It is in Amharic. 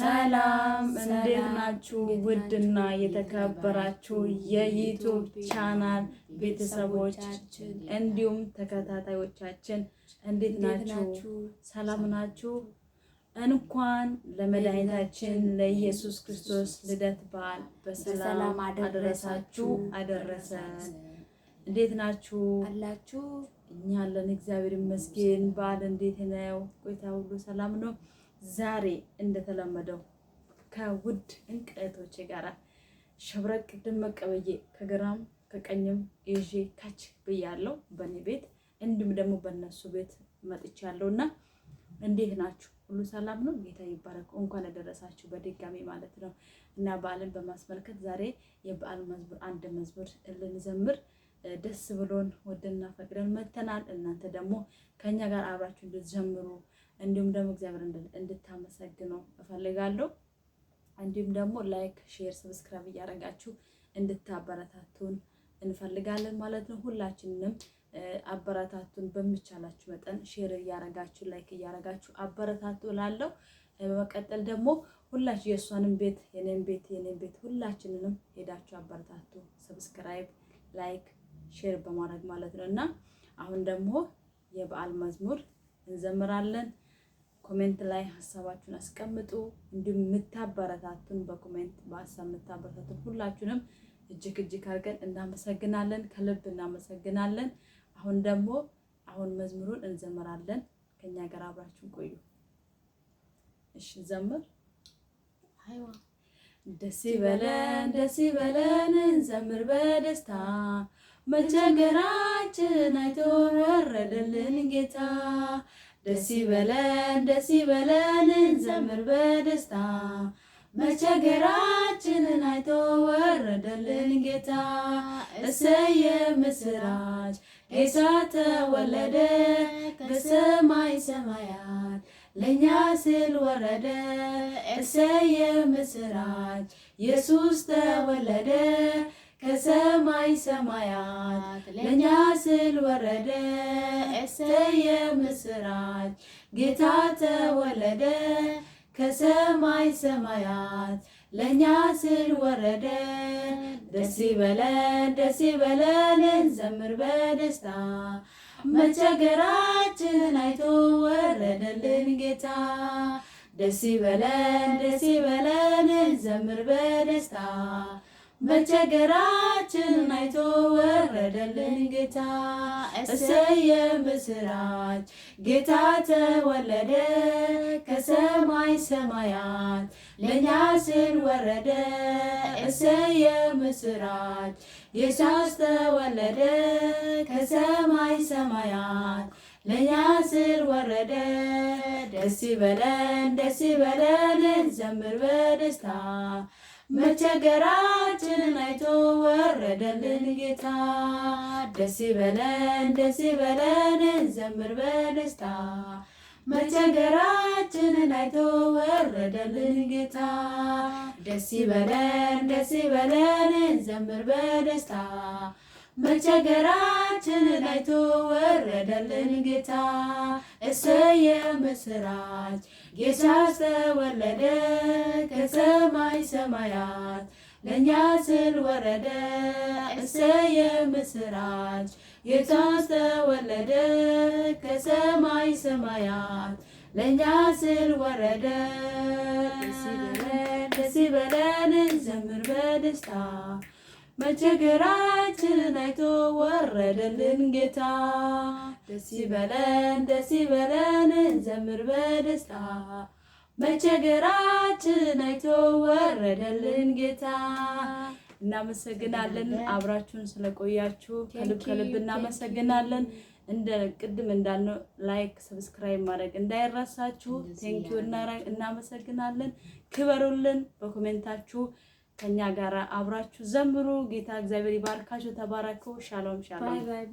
ሰላም እንዴት ናችሁ? ውድና የተከበራችሁ የዩቲዩብ ቻናል ቤተሰቦቻችን እንዲሁም ተከታታዮቻችን እንዴት ናችሁ? ሰላም ናችሁ? እንኳን ለመድኃኒታችን ለኢየሱስ ክርስቶስ ልደት በዓል በሰላም አደረሳችሁ አደረሰን። እንዴት ናችሁ አላችሁ? እኛ አለን እግዚአብሔር ይመስገን። በዓል እንዴት ነው? ቆይታ ሁሉ ሰላም ነው? ዛሬ እንደተለመደው ከውድ እንቅቶቼ ጋራ ሸብረቅ ድምቅ ብዬ ከግራም ከቀኝም ይዤ ካች ብያለሁ በኔ ቤት እንዲሁም ደግሞ በእነሱ ቤት መጥቻለሁና እንዴት ናችሁ? ሁሉ ሰላም ነው? ጌታ ይባረክ። እንኳን አደረሳችሁ በድጋሚ ማለት ነው። እና በዓልን በማስመልከት ዛሬ የበዓል መዝሙር አንድ መዝሙር ልንዘምር ደስ ብሎን ወደና ፈቅደን መተናል። እናንተ ደግሞ ከኛ ጋር አብራችሁ እንድትዘምሩ እንዲሁም ደግሞ እግዚአብሔር እንድታመሰግኑ እፈልጋለሁ። እንዲሁም ደግሞ ላይክ፣ ሼር፣ ሰብስክራይብ እያደረጋችሁ እንድታበረታቱን እንፈልጋለን ማለት ነው። ሁላችንንም አበረታቱን በሚቻላችሁ መጠን ሼር እያደረጋችሁ ላይክ እያደረጋችሁ አበረታቱ እላለሁ። በመቀጠል ደግሞ ሁላችሁ የእሷንም ቤት የኔን ቤት ሁላችንንም ሄዳችሁ አበረታቱ፣ ሰብስክራይብ፣ ላይክ፣ ሼር በማድረግ ማለት ነው። እና አሁን ደግሞ የበዓል መዝሙር እንዘምራለን። ኮሜንት ላይ ሐሳባችሁን አስቀምጡ። እንዲሁም የምታበረታቱን በኮሜንት በሐሳብ የምታበረታቱን ሁላችሁንም እጅግ አድርገን እናመሰግናለን፣ ከልብ እናመሰግናለን። አሁን መዝሙሩን እንዘምራለን። ከኛ ጋር አብራችሁን ቆዩ። እሺ ዘምር። አይዋ ደስ ይበለን እንዘምር በደስታ መቸገራችን አይቶ ወረደልን ጌታ። ደስ ይበለን እንዘምር በደስታ መቸገራችንን አይቶ ወረደልን ጌታ። እሰየ ምስራች ጌታ ተወለደ በሰማይ ሰማያት ለኛ ሲል ወረደ። እሰየ ምስራች ኢየሱስ ተወለደ ከሰማይ ሰማያት ለኛ ሲል ወረደ። እሰየ ምስራች ጌታ ተወለደ ከሰማይ ሰማያት ለኛ ሲል ወረደ። ደስ ይበለን እንዘምር በደስታ መቸገራችን አይቶ ወረደልን ጌታ። ደስ ይበለን እንዘምር በደስታ መቸገራችን አይቶ ወረደልን ጌታ። እሰየ ምስራች ጌታ ተወለደ ከሰማይ ሰማያት ለኛ ሲል ወረደ። እሰየ ምስራች ኢየሱስ ተወለደ ከሰማይ ሰማያት ለኛ ሲል ወረደ። ደስ ይበለን እንዘምር በደስታ መቸገራችንን አይቶ ወረደልን ጌታ። ደስ ይበለን እንዘምር በደስታ መቸገራችንን አይቶ ወረደልን ጌታ። ደስ ይበለን እንዘምር በደስታ መቸገራችንን አይቶ ወረደልን ጌታ። እሰየ ምስራች ጌታ ተወለደ ከሰማይ ሰማያት ለኛ ሲል ወረደ። እሰየ ምስራች ጌታ ተወለደ ከሰማይ ሰማያት ለኛ ሲል ወረደ። ደስ ይበለን እንዘምር በደስታ መቸገራችንን አይቶ ወረደልን ጌታ። ደስ ይበለን እንዘምር በደስታ መቸገራችንን አይቶ ወረደልን ጌታ። እናመሰግናለን። አብራችሁን ስለቆያችሁ ከልብ እናመሰግናለን። ቅድም እንዳልነው ላይክ ሰብስክራይብ ማድረግ እንዳይረሳችሁ። ቴንኪው እናመሰግናለን። ክበሩልን። በኮሜንታችሁ ከኛ ጋር አብራችሁ ዘምሩ። ጌታ እግዚአብሔር ይባርካችሁ። ተባረኩ። ሻሎም። ባይ